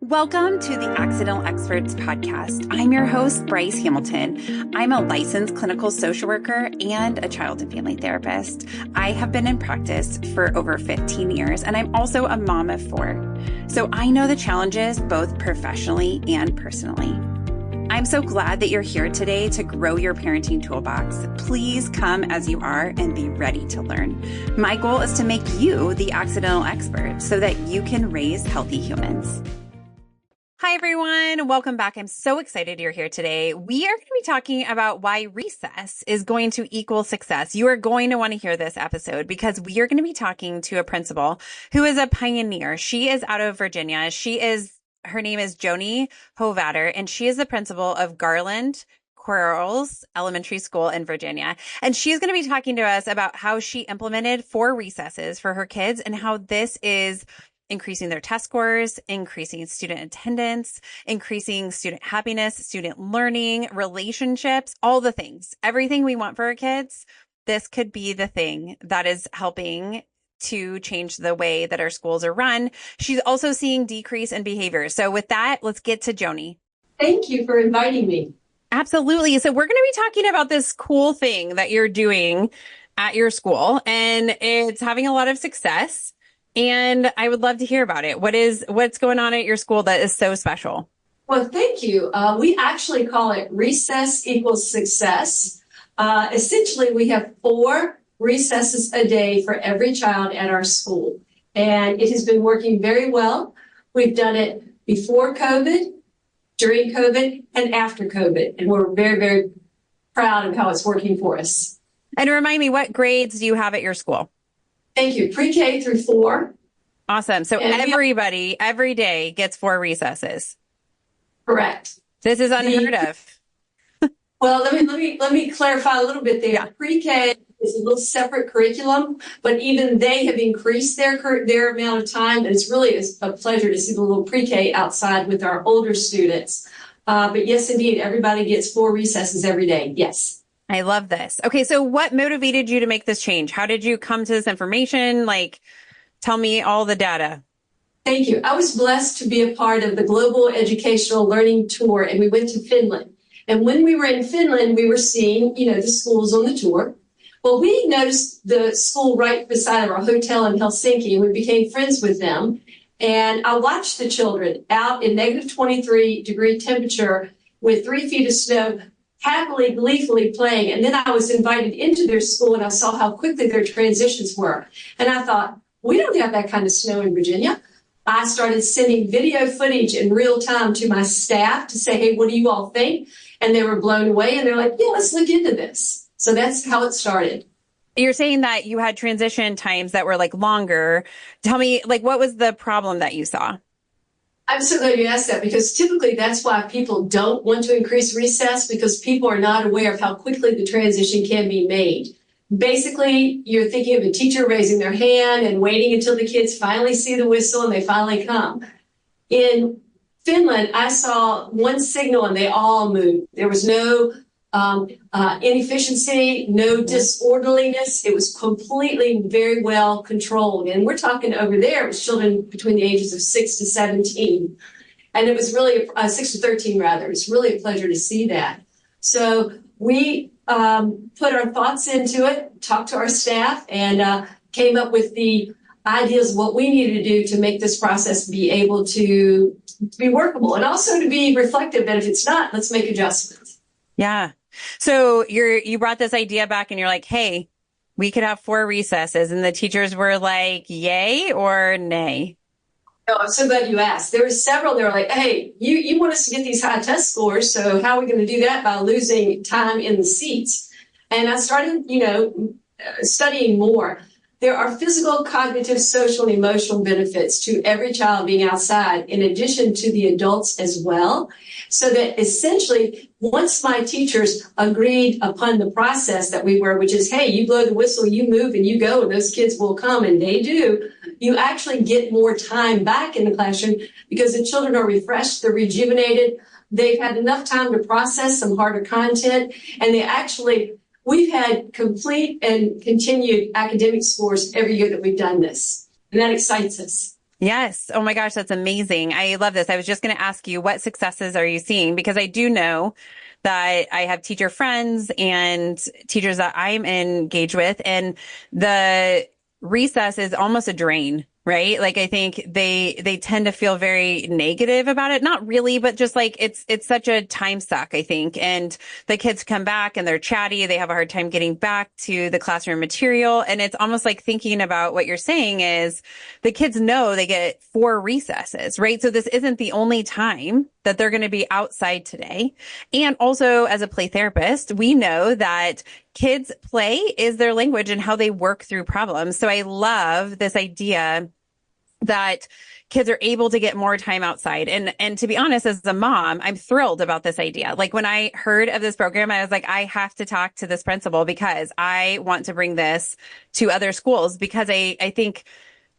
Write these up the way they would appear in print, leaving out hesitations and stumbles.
Welcome to the Accidental Experts podcast. I'm your host, Bryce Hamilton. I'm a licensed clinical social worker and a child and family therapist. I have been in practice for over 15 years, and I'm also a mom of 4. So I know the challenges both professionally and personally. I'm so glad that you're here today to grow your parenting toolbox. Please come as you are and be ready to learn. My goal is to make you the accidental expert so that you can raise healthy humans. Hi, everyone. Welcome back. I'm so excited you're here today. We are going to be talking about why recess is going to equal success. You are going to want to hear this episode because we are going to be talking to a principal who is a pioneer. She is out of Virginia. Her name is Janie Hovatter, and she is the principal of Garland Quarles Elementary School in Virginia. And she's going to be talking to us about how she implemented 4 recesses for her kids and how this is increasing their test scores, increasing student attendance, increasing student happiness, student learning, relationships, all the things, everything we want for our kids. This could be the thing that is helping to change the way that our schools are run. She's also seeing decrease in behavior. So with that, let's get to Janie. Thank you for inviting me. Absolutely. So we're going to be talking about this cool thing that you're doing at your school, and it's having a lot of success. And I would love to hear about it. What's going on at your school that is so special? Well, thank you. We actually call it recess equals success. Essentially, we have 4 recesses a day for every child at our school. And it has been working very well. We've done it before COVID, during COVID, and after COVID. And we're very, very proud of how it's working for us. And remind me, what grades do you have at your school? Thank you. Pre-K through 4. Awesome. So everybody, every day gets 4 recesses. Correct. This is unheard of. Well, let me clarify a little bit there. Yeah. Pre-K is a little separate curriculum, but even they have increased their amount of time. And it's really a pleasure to see the little pre-K outside with our older students. But yes, indeed, everybody gets 4 recesses every day. Yes. I love this. Okay, so what motivated you to make this change? How did you come to this information? Tell me all the data. Thank you. I was blessed to be a part of the Global Educational Learning Tour, and we went to Finland. And when we were in Finland, we were seeing, the schools on the tour. Well, we noticed the school right beside our hotel in Helsinki, and we became friends with them. And I watched the children out in negative 23-degree temperature with 3 feet of snow, happily, gleefully playing. And then I was invited into their school and I saw how quickly their transitions were. And I thought, we don't have that kind of snow in Virginia. I started sending video footage in real time to my staff to say, hey, what do you all think? And they were blown away and they're like, yeah, let's look into this. So that's how it started. You're saying that you had transition times that were longer. Tell me, what was the problem that you saw? I'm so glad you asked that because typically that's why people don't want to increase recess because people are not aware of how quickly the transition can be made. Basically, you're thinking of a teacher raising their hand and waiting until the kids finally see the whistle and they finally come. In Finland, I saw one signal and they all moved. There was no inefficiency, no disorderliness. It was completely very well controlled. And we're talking over there, it was children between the ages of 6 to 17. And it was really, 6 to 13 rather. It's really a pleasure to see that. So we put our thoughts into it, talked to our staff, and came up with the ideas of what we needed to do to make this process be able to be workable and also to be reflective that if it's not, let's make adjustments. Yeah. So you brought this idea back and you're like, hey, we could have 4 recesses. And the teachers were like, yay or nay? No, I'm so glad you asked. There were several that were like, hey, you want us to get these high test scores. So how are we going to do that by losing time in the seats? And I started, studying more. There are physical, cognitive, social, and emotional benefits to every child being outside, in addition to the adults as well. So that essentially, once my teachers agreed upon the process that we were, which is, hey, you blow the whistle, you move, and you go, and those kids will come, and they do, you actually get more time back in the classroom because the children are refreshed, they're rejuvenated, they've had enough time to process some harder content, and we've had complete and continued academic scores every year that we've done this. And that excites us. Yes. Oh my gosh, that's amazing. I love this. I was just going to ask you, what successes are you seeing? Because I do know that I have teacher friends and teachers that I'm engaged with, and the recess is almost a drain, right? Like I think they tend to feel very negative about it. Not really, but just like it's such a time suck, I think. And the kids come back and they're chatty. They have a hard time getting back to the classroom material. And it's almost like thinking about what you're saying is the kids know they get 4 recesses, right? So this isn't the only time that they're going to be outside today. And also as a play therapist, we know that kids play is their language and how they work through problems. So I love this idea that kids are able to get more time outside. And to be honest, as a mom, I'm thrilled about this idea. Like when I heard of this program, I was like, I have to talk to this principal because I want to bring this to other schools because I think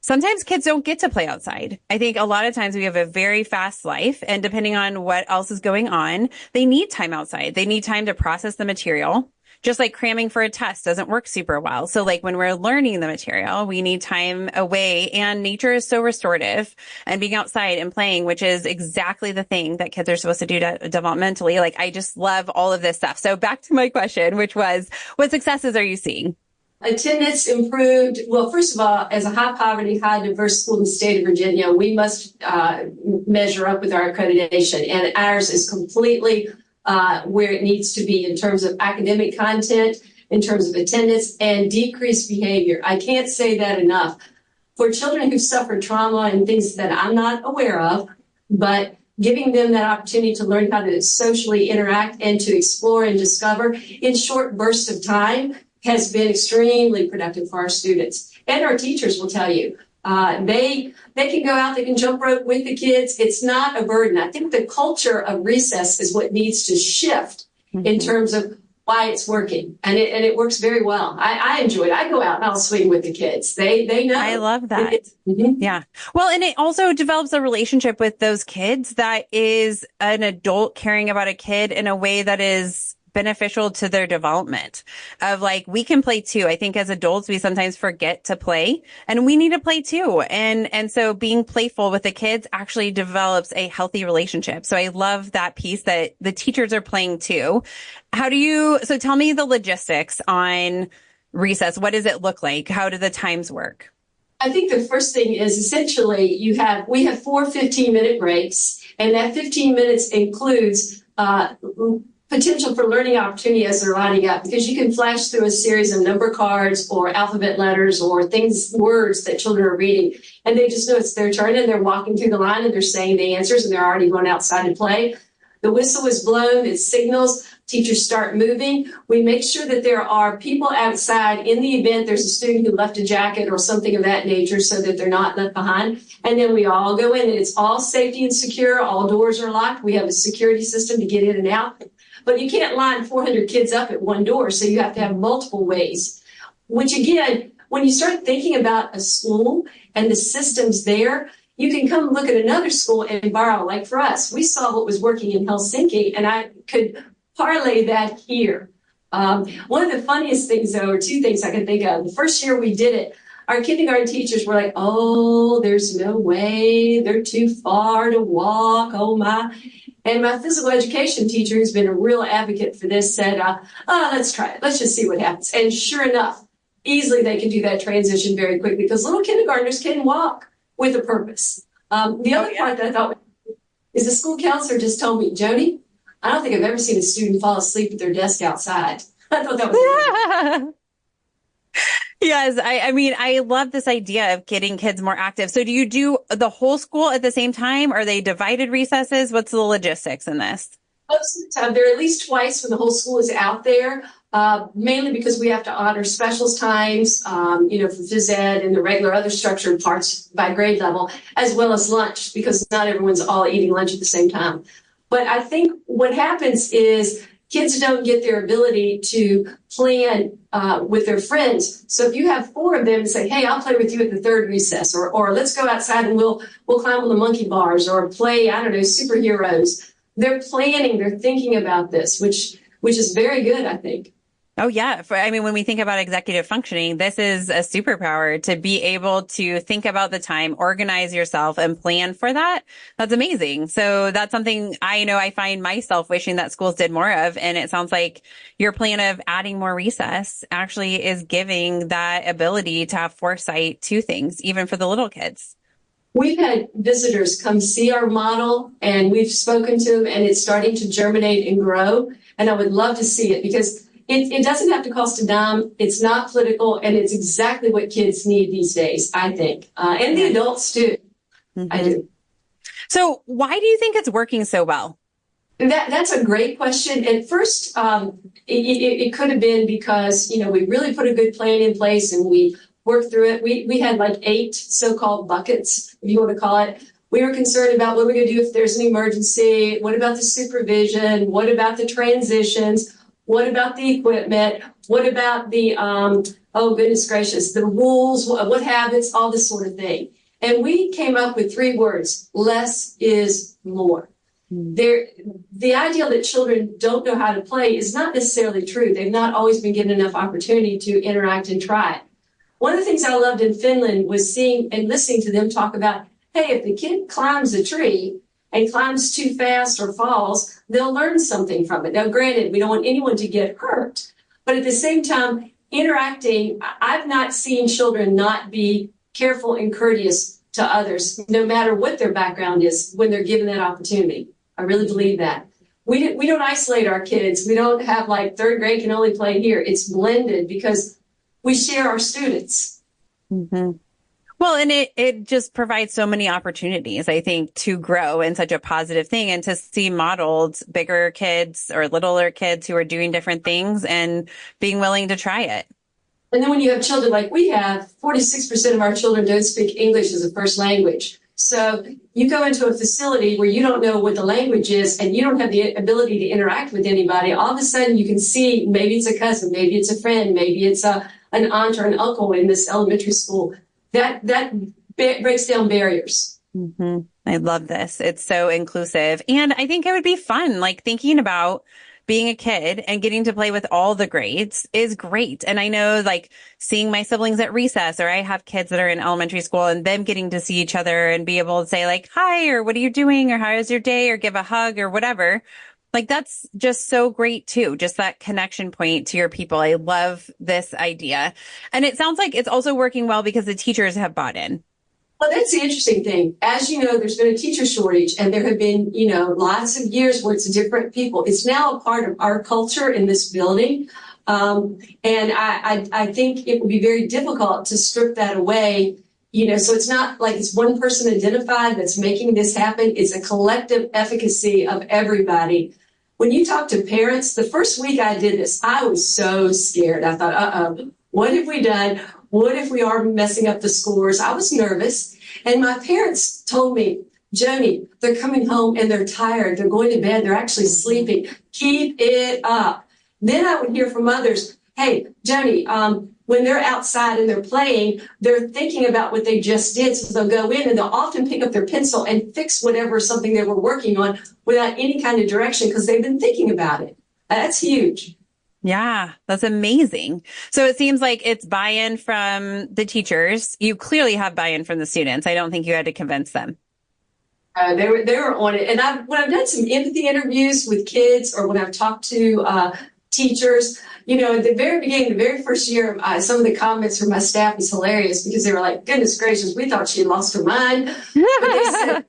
sometimes kids don't get to play outside. I think a lot of times we have a very fast life, and depending on what else is going on, they need time outside. They need time to process the material. Just like cramming for a test doesn't work super well. So like when we're learning the material, we need time away, and nature is so restorative, and being outside and playing, which is exactly the thing that kids are supposed to do developmentally. Like I just love all of this stuff. So back to my question, which was, what successes are you seeing? Attendance improved. Well, first of all, as a high poverty, high diverse school in the state of Virginia, we must measure up with our accreditation, and ours is completely where it needs to be in terms of academic content, in terms of attendance, and decreased behavior. I can't say that enough. For children who've suffered trauma and things that I'm not aware of, but giving them that opportunity to learn how to socially interact and to explore and discover in short bursts of time has been extremely productive for our students. And our teachers will tell you, they can go out, they can jump rope with the kids. It's not a burden. I think the culture of recess is what needs to shift in terms of why it's working. And it works very well. I enjoy it. I go out and I'll swing with the kids. They know. I love that. Yeah. Well, and it also develops a relationship with those kids that is an adult caring about a kid in a way that is beneficial to their development of like, we can play too. I think as adults, we sometimes forget to play, and we need to play too. And so being playful with the kids actually develops a healthy relationship. So I love that piece that the teachers are playing too. So tell me the logistics on recess. What does it look like? How do the times work? I think the first thing is essentially we have 4 15-minute breaks, and that 15 minutes includes, potential for learning opportunity as they're lining up, because you can flash through a series of number cards or alphabet letters or words that children are reading, and they just know it's their turn, and they're walking through the line and they're saying the answers, and they're already going outside to play. The whistle is blown, it signals, teachers start moving. We make sure that there are people outside in the event there's a student who left a jacket or something of that nature so that they're not left behind. And then we all go in, and it's all safety and secure. All doors are locked. We have a security system to get in and out. But you can't line 400 kids up at one door, so you have to have multiple ways, which again, when you start thinking about a school and the systems there, you can come look at another school and borrow. Like for us, we saw what was working in Helsinki, and I could parlay that here. One of the funniest things, though, or 2 things I can think of, the first year we did it, our kindergarten teachers were like, oh, there's no way, they're too far to walk, oh my. And my physical education teacher, who's been a real advocate for this, said, let's try it. Let's just see what happens. And sure enough, easily they can do that transition very quickly, because little kindergartners can walk with a purpose. The other part that I thought is the school counselor just told me, Joni, I don't think I've ever seen a student fall asleep at their desk outside. I thought that was Yes. I mean, I love this idea of getting kids more active. So do you do the whole school at the same time? Are they divided recesses? What's the logistics in this? Most of the time, there are at least twice when the whole school is out there, mainly because we have to honor specials times, for phys ed and the regular other structured parts by grade level, as well as lunch, because not everyone's all eating lunch at the same time. But I think what happens is kids don't get their ability to plan with their friends. So if you have 4 of them and say, hey, I'll play with you at the 3rd recess, or let's go outside and we'll climb on the monkey bars or play, superheroes. They're planning, they're thinking about this, which is very good, I think. Oh, yeah. I mean, when we think about executive functioning, this is a superpower to be able to think about the time, organize yourself and plan for that. That's amazing. So that's something I know I find myself wishing that schools did more of. And it sounds like your plan of adding more recess actually is giving that ability to have foresight to things, even for the little kids. We've had visitors come see our model and we've spoken to them and it's starting to germinate and grow. And I would love to see it because it doesn't have to cost a dime. It's not political and it's exactly what kids need these days, I think. And the adults too. I Mm-hmm. do. So why do you think it's working so well? That's a great question. At first, it could have been because, we really put a good plan in place and we worked through it. We had like 8 so-called buckets, if you want to call it. We were concerned about what we're going to do if there's an emergency. What about the supervision? What about the transitions? What about the equipment? What about the, oh goodness gracious, the rules, what habits, all this sort of thing. And we came up with 3 words: less is more. The idea that children don't know how to play is not necessarily true. They've not always been given enough opportunity to interact and try it. One of the things I loved in Finland was seeing and listening to them talk about, hey, if the kid climbs a tree and climbs too fast or falls, they'll learn something from it. Now, granted, we don't want anyone to get hurt, but at the same time, interacting, I've not seen children not be careful and courteous to others, no matter what their background is, when they're given that opportunity. I really believe that. We don't isolate our kids. We don't have like 3rd grade can only play here. It's blended because we share our students. Mm-hmm. Well, and it just provides so many opportunities, I think, to grow in such a positive thing and to see modeled bigger kids or littler kids who are doing different things and being willing to try it. And then when you have children like we have, 46% of our children don't speak English as a first language. So you go into a facility where you don't know what the language is and you don't have the ability to interact with anybody. All of a sudden you can see maybe it's a cousin, maybe it's a friend, maybe it's an aunt or an uncle in this elementary school. That breaks down barriers. Mm-hmm. I love this. It's so inclusive. And I think it would be fun, like thinking about being a kid and getting to play with all the grades is great. And I know like seeing my siblings at recess, or I have kids that are in elementary school and them getting to see each other and be able to say like, hi, or what are you doing? Or how is your day? Or give a hug or whatever. Like that's just so great too. Just that connection point to your people. I love this idea. And it sounds like it's also working well because the teachers have bought in. Well, that's the interesting thing. As you know, there's been a teacher shortage and there have been, lots of years where it's different people. It's now a part of our culture in this building. And I think it would be very difficult to strip that away. So it's not like it's one person identified that's making this happen. It's a collective efficacy of everybody. When you talk to parents, the first week I did this, I was so scared. I thought, what have we done? What if we are messing up the scores? I was nervous. And my parents told me, Janie, they're coming home and they're tired. They're going to bed. They're actually sleeping. Keep it up. Then I would hear from others, hey, Janie, when they're outside and they're playing, they're thinking about what they just did. So they'll go in and they'll often pick up their pencil and fix whatever something they were working on without any kind of direction because they've been thinking about it. That's huge. Yeah, that's amazing. So it seems like it's buy-in from the teachers. You clearly have buy-in from the students. I don't think you had to convince them. They were on it. And when I've done some empathy interviews with kids or when I've talked to teachers, at the very beginning, the very first year, some of the comments from my staff was hilarious because they were like, goodness gracious, we thought she had lost her mind. But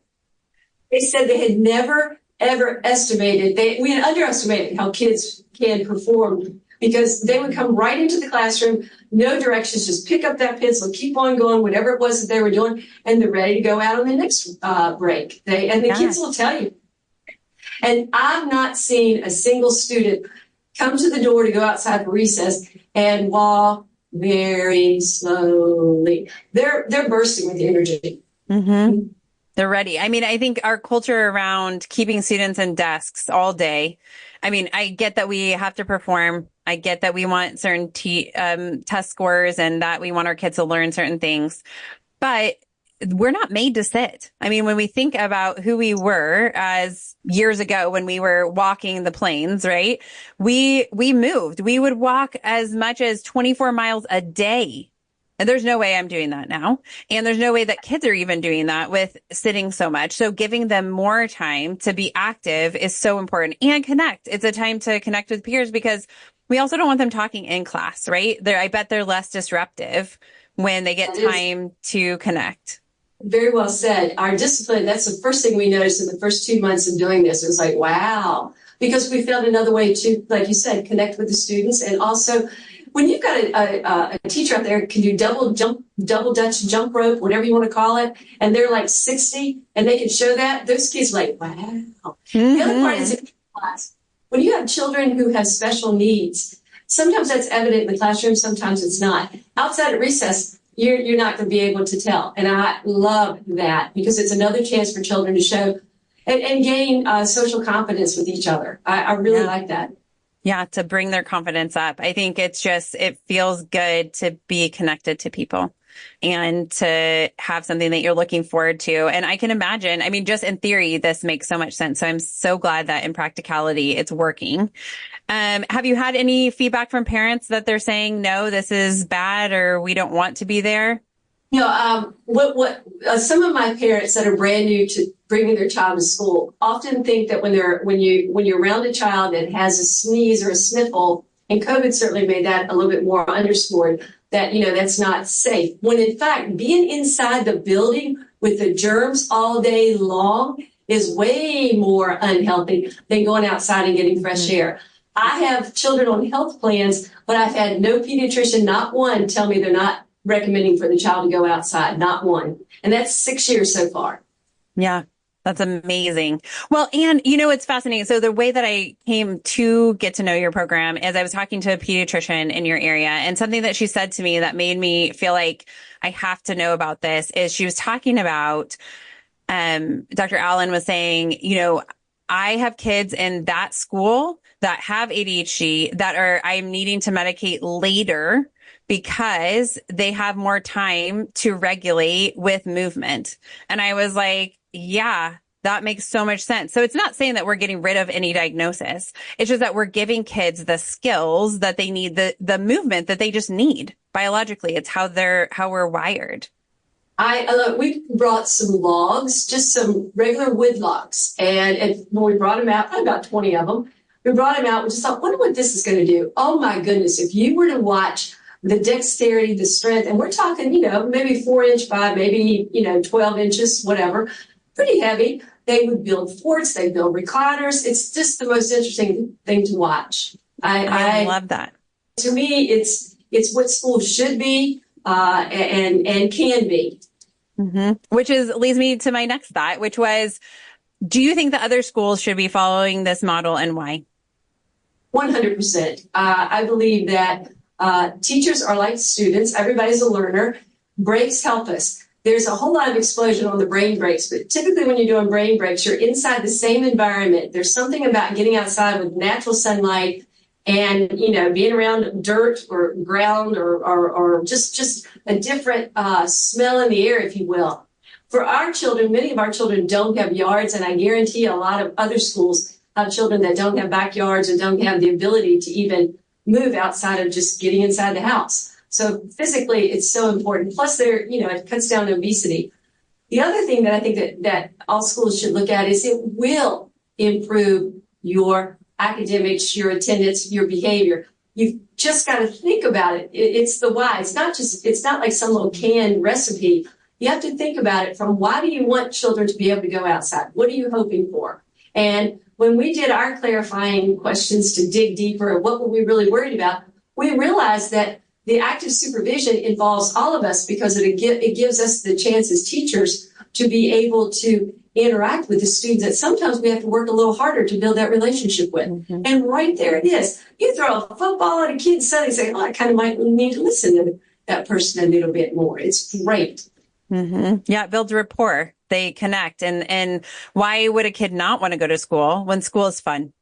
they said they had never, ever estimated, we had underestimated how kids can perform because they would come right into the classroom, no directions, just pick up that pencil, keep on going, whatever it was that they were doing, and they're ready to go out on the next break. Kids will tell you. And I've not seen a single student come to the door to go outside for recess and walk very slowly. They're bursting with energy. Mm-hmm. They're ready. I mean, I think our culture around keeping students in desks all day. I mean, I get that we have to perform. I get that we want certain test scores and that we want our kids to learn certain things. But we're not made to sit. I mean, when we think about who we were as years ago when we were walking the plains, right? We moved. We would walk as much as 24 miles a day. And there's no way I'm doing that now. And there's no way that kids are even doing that with sitting so much. So giving them more time to be active is so important, and connect. It's a time to connect with peers, because we also don't want them talking in class, right? I bet they're less disruptive when they get time to connect. Very well said. Our discipline, that's the first thing we noticed in the first 2 months of doing this. It was like, wow, because we found another way to, like you said, connect with the students. And also, when you've got a teacher out there who can do double Dutch jump rope, whatever you want to call it, and they're like 60 and they can show that, those kids are like, wow. The other part is in class. When you have children who have special needs, sometimes that's evident in the classroom, sometimes it's not. Outside of recess, you're not going to be able to tell. And I love that, because it's another chance for children to show and gain social confidence with each other. I really like that. Yeah, to bring their confidence up. I think it feels good to be connected to people and to have something that you're looking forward to. And I can imagine, I mean, just in theory, this makes so much sense. So I'm so glad that in practicality, it's working. Have you had any feedback from parents that they're saying, no, this is bad, or we don't want to be there? You know, some of my parents that are brand new to bringing their child to school often think that when you're around a child that has a sneeze or a sniffle, and COVID certainly made that a little bit more underscored, that, that's not safe. When in fact, being inside the building with the germs all day long is way more unhealthy than going outside and getting fresh air. I have children on health plans, but I've had no pediatrician, not one, tell me they're not recommending for the child to go outside, not one. And that's 6 years so far. Yeah, that's amazing. Well, and it's fascinating. So the way that I came to get to know your program is I was talking to a pediatrician in your area, and something that she said to me that made me feel like I have to know about this is she was talking about, Dr. Allen was saying, I have kids in that school that have ADHD that I'm needing to medicate later because they have more time to regulate with movement. And I was like, yeah, that makes so much sense. So it's not saying that we're getting rid of any diagnosis. It's just that we're giving kids the skills that they need, the movement that they just need biologically. It's how we're wired. We brought some logs, just some regular wood logs. And when we brought them out, probably about 20 of them, we brought them out. We just thought, wonder what this is going to do. Oh my goodness. If you were to watch the dexterity, the strength, and we're talking, maybe 4-inch by maybe, 12 inches, whatever, pretty heavy. They would build forts. They build recliners. It's just the most interesting thing to watch. I love that. To me, it's what schools should be, and can be. Mm-hmm. Which leads me to my next thought, which was, do you think that other schools should be following this model, and why? 100%. I believe that teachers are like students. Everybody's a learner. Breaks help us. There's a whole lot of explosion on the brain breaks, but typically when you're doing brain breaks, you're inside the same environment. There's something about getting outside with natural sunlight and, being around dirt or ground or just a different smell in the air, if you will. For our children, many of our children don't have yards, and I guarantee a lot of other schools have children that don't have backyards and don't have the ability to even move outside of just getting inside the house. So physically, it's so important. Plus, it cuts down obesity. The other thing that I think that all schools should look at is it will improve your academics, your attendance, your behavior. You've just got to think about it. It's the why. It's not like some little canned recipe. You have to think about it from, why do you want children to be able to go outside? What are you hoping for? And when we did our clarifying questions to dig deeper, what were we really worried about? We realized that the active supervision involves all of us, because it gives us the chance as teachers to be able to interact with the students that sometimes we have to work a little harder to build that relationship with. Mm-hmm. And right there it is. You throw a football at a kid suddenly say, I kind of might need to listen to that person a little bit more. It's great. Mm-hmm. Yeah, it builds rapport. They connect. And why would a kid not want to go to school when school is fun,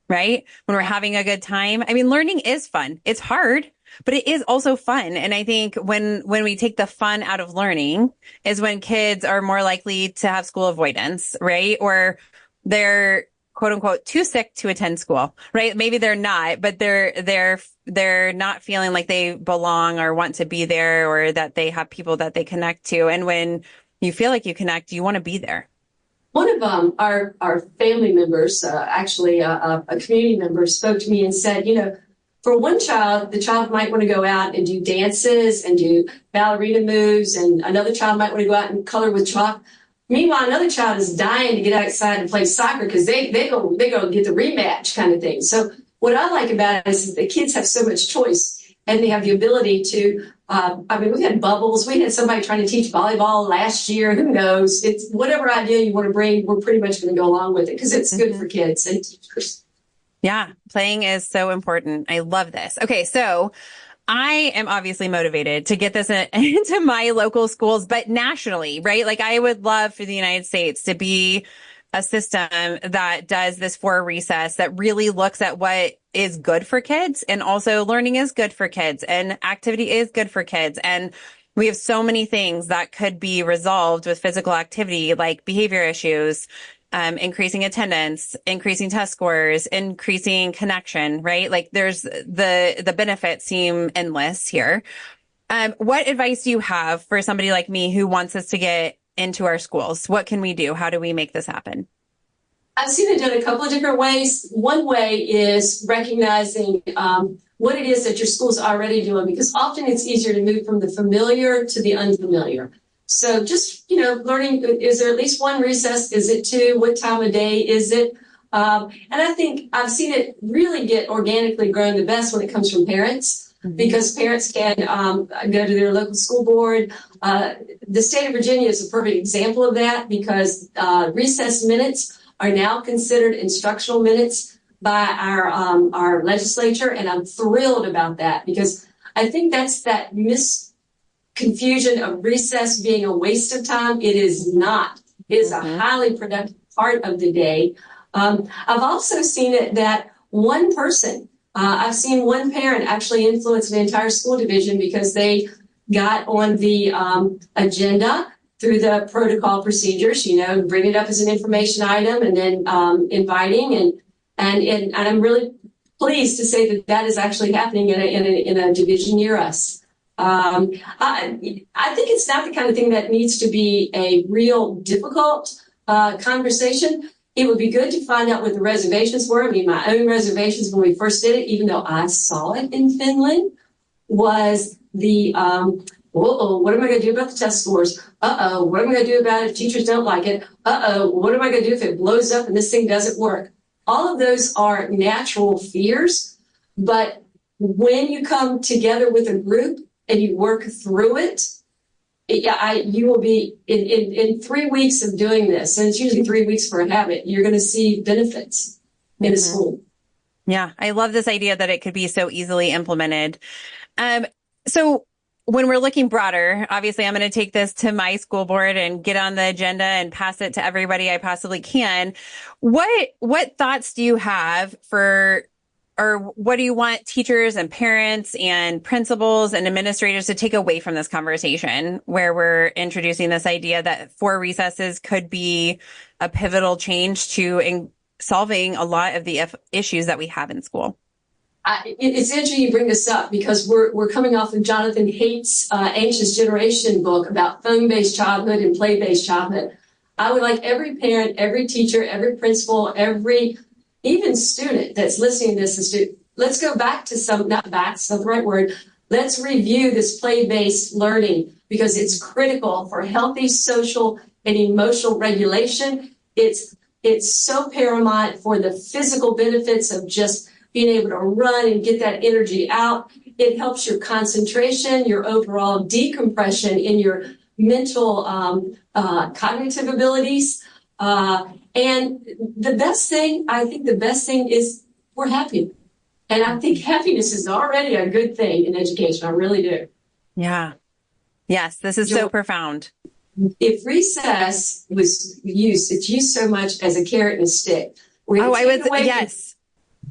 right? When we're having a good time? I mean, learning is fun. It's hard. but it is also fun. And I think when we take the fun out of learning is when kids are more likely to have school avoidance, right? Or they're quote unquote too sick to attend school, right? Maybe they're not, but they're not feeling like they belong or want to be there, or that they have people that they connect to. And when you feel like you connect, you want to be there. One of our family members, actually a community member, spoke to me and said, for one child, the child might want to go out and do dances and do ballerina moves, and another child might want to go out and color with chalk. Meanwhile, another child is dying to get outside and play soccer because they go get the rematch kind of thing. So what I like about it is that the kids have so much choice, and they have the ability to. We had bubbles. We had somebody trying to teach volleyball last year. Who knows? It's whatever idea you want to bring. We're pretty much going to go along with it because it's good for kids and teachers. Yeah, playing is so important. I love this. Okay, so I am obviously motivated to get this into my local schools, but nationally, right? Like I would love for the United States to be a system that does this for recess, that really looks at what is good for kids, and also learning is good for kids and activity is good for kids. And we have so many things that could be resolved with physical activity, like behavior issues, increasing attendance, increasing test scores, increasing connection, right? Like there's the benefits seem endless here. What advice do you have for somebody like me who wants us to get into our schools? What can we do? How do we make this happen? I've seen it done a couple of different ways. One way is recognizing what it is that your school's already doing, because often it's easier to move from the familiar to the unfamiliar. So just, learning, is there at least one recess? Is it two? What time of day is it? And I think I've seen it really get organically grown the best when it comes from parents, because parents can go to their local school board. The state of Virginia is a perfect example of that, because recess minutes are now considered instructional minutes by our legislature. And I'm thrilled about that, because I think that's that confusion of recess being a waste of time. It is not. It is a highly productive part of the day. I've also seen it that one person, I've seen one parent actually influence an entire school division because they got on the agenda through the protocol procedures, bring it up as an information item, and then inviting. And I'm really pleased to say that is actually happening in a division near us. I think it's not the kind of thing that needs to be a real difficult conversation. It would be good to find out what the reservations were. I mean, my own reservations when we first did it, even though I saw it in Finland, was the, what am I going to do about the test scores? What am I going to do about it if teachers don't like it? What am I going to do if it blows up and this thing doesn't work? All of those are natural fears, but when you come together with a group and you work through it, you will be in 3 weeks of doing this, and it's usually 3 weeks for a habit, you're going to see benefits in a school. Yeah, I love this idea that it could be so easily implemented. So when we're looking broader, obviously I'm going to take this to my school board and get on the agenda and pass it to everybody I possibly can. What thoughts do you have or what do you want teachers and parents and principals and administrators to take away from this conversation, where we're introducing this idea that 4 recesses could be a pivotal change to solving a lot of the issues that we have in school? It's interesting you bring this up, because we're coming off of Jonathan Haidt's Anxious Generation book about phone-based childhood and play-based childhood. I would like every parent, every teacher, every principal, even student that's listening to this, let's go back to not the right word. Let's review this play-based learning, because it's critical for healthy social and emotional regulation. It's so paramount for the physical benefits of just being able to run and get that energy out. It helps your concentration, your overall decompression in your mental cognitive abilities. And the best thing is we're happy. And I think happiness is already a good thing in education. I really do. Yeah. Yes, this is so profound. If recess was used, it's used so much as a carrot and a stick. Yes.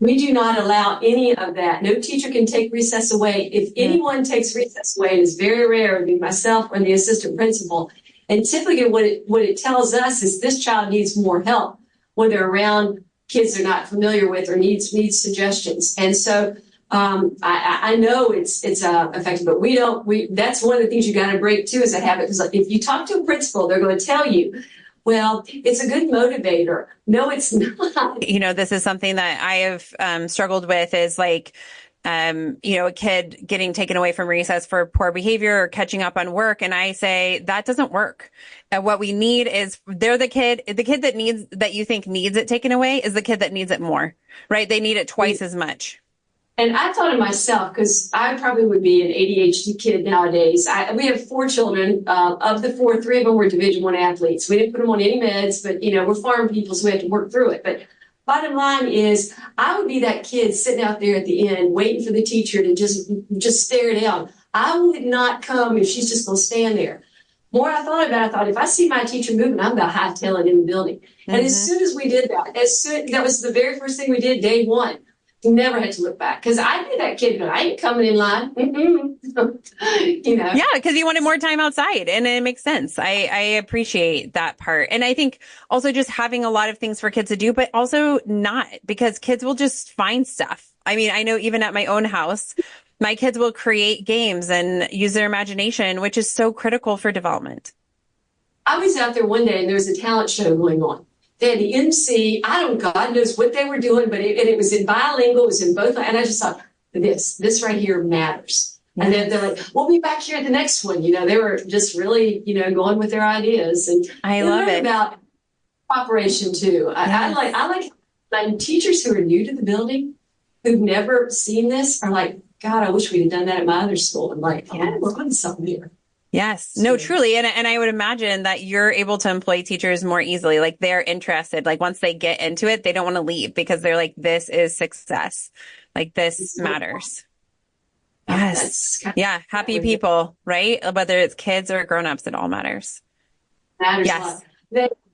We do not allow any of that. No teacher can take recess away. If anyone takes recess away, it is very rare, it would be myself or the assistant principal. And typically what it tells us is this child needs more help when they're around kids they're not familiar with or needs suggestions. And so I know it's effective, but that's one of the things you got to break too as a habit. Because if you talk to a principal, they're going to tell you, well, it's a good motivator. No, it's not. This is something that I have struggled with is like, a kid getting taken away from recess for poor behavior or catching up on work. And I say that doesn't work. And what we need is the kid that you think needs it taken away is the kid that needs it more, right? They need it twice as much. And I thought of myself, because I probably would be an ADHD kid nowadays. We have 4 children. Of the 4, 3 of them were Division I athletes. We didn't put them on any meds, but, we're farm people, so we have to work through it. But bottom line is, I would be that kid sitting out there at the end, waiting for the teacher to just stare down. I would not come if she's just going to stand there. More I thought, if I see my teacher moving, I'm about hightailing in the building. Mm-hmm. And as soon as we did that, that was the very first thing we did day one. We never had to look back, because I knew that kid, but I ain't coming in line. Yeah, because you wanted more time outside, and it makes sense. I appreciate that part. And I think also just having a lot of things for kids to do, but also not, because kids will just find stuff. I mean, I know even at my own house, my kids will create games and use their imagination, which is so critical for development. I was out there one day and there was a talent show going on. They had the MC, God knows what they were doing, but it was in bilingual, it was in both. And I just thought, this right here matters. And then they're like, we'll be back here at the next one. They were just really, going with their ideas. And I love it. About cooperation too. Yes. I like teachers who are new to the building, who've never seen this, are like, God, I wish we'd have done that at my other school. I'm like, we're on something here. Yes, no, truly. And I would imagine that you're able to employ teachers more easily. Like, they're interested. Like, once they get into it, they don't want to leave, because they're like, this is success. Like, this matters. Yes. Yeah. Happy people, right? Whether it's kids or grown-ups, it all matters. Matters a lot.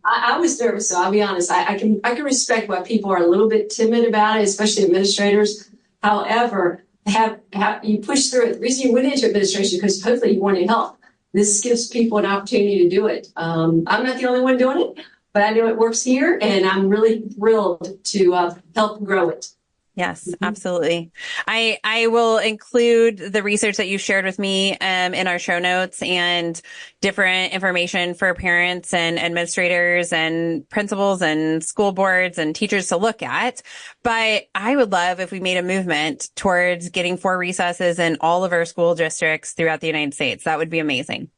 I was nervous, so I'll be honest. I can respect why people are a little bit timid about it, especially administrators. However, have you push through it. The reason you went into administration, because hopefully you wanted help. This gives people an opportunity to do it. I'm not the only one doing it, but I know it works here, and I'm really thrilled to help grow it. Yes, absolutely. I will include the research that you shared with me in our show notes, and different information for parents and administrators and principals and school boards and teachers to look at. But I would love if we made a movement towards getting 4 recesses in all of our school districts throughout the United States. That would be amazing.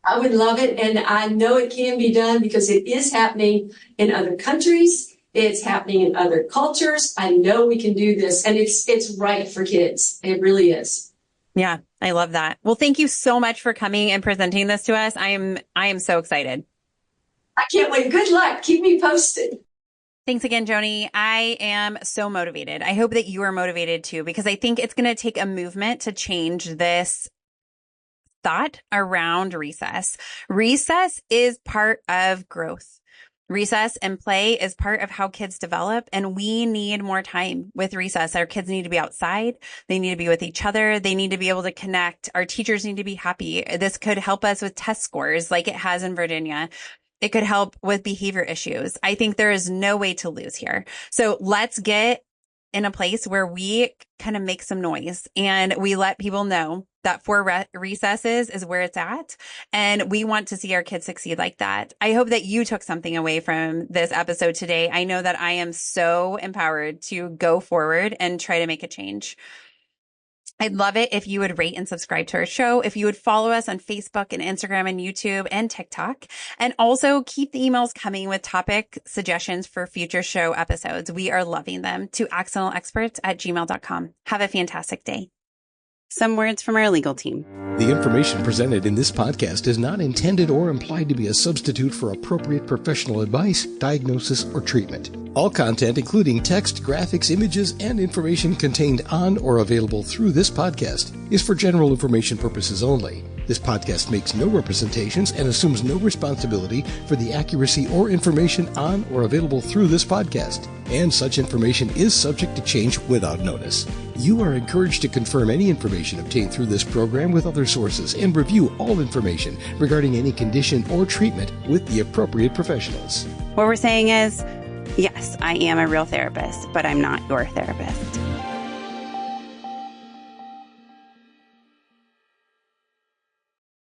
I would love it. And I know it can be done, because it is happening in other countries. It's happening in other cultures. I know we can do this, and it's right for kids. It really is. Yeah, I love that. Well, thank you so much for coming and presenting this to us. I am so excited. I can't wait. Good luck. Keep me posted. Thanks again, Joni. I am so motivated. I hope that you are motivated too, because I think it's going to take a movement to change this thought around recess. Recess is part of growth. Recess and play is part of how kids develop, and we need more time with recess. Our kids need to be outside. They need to be with each other. They need to be able to connect. Our teachers need to be happy. This could help us with test scores like it has in Virginia. It could help with behavior issues. I think there is no way to lose here. So let's get in a place where we kind of make some noise and we let people know that 4 recesses is where it's at. And we want to see our kids succeed like that. I hope that you took something away from this episode today. I know that I am so empowered to go forward and try to make a change. I'd love it if you would rate and subscribe to our show, if you would follow us on Facebook and Instagram and YouTube and TikTok, and also keep the emails coming with topic suggestions for future show episodes. We are loving them, to accidentalexperts@gmail.com. Have a fantastic day. Some words from our legal team. The information presented in this podcast is not intended or implied to be a substitute for appropriate professional advice, diagnosis, or treatment. All content, including text, graphics, images, and information contained on or available through this podcast, is for general information purposes only This podcast makes no representations and assumes no responsibility for the accuracy or information on or available through this podcast, and such information is subject to change without notice. You are encouraged to confirm any information obtained through this program with other sources and review all information regarding any condition or treatment with the appropriate professionals. What we're saying is, yes, I am a real therapist, but I'm not your therapist.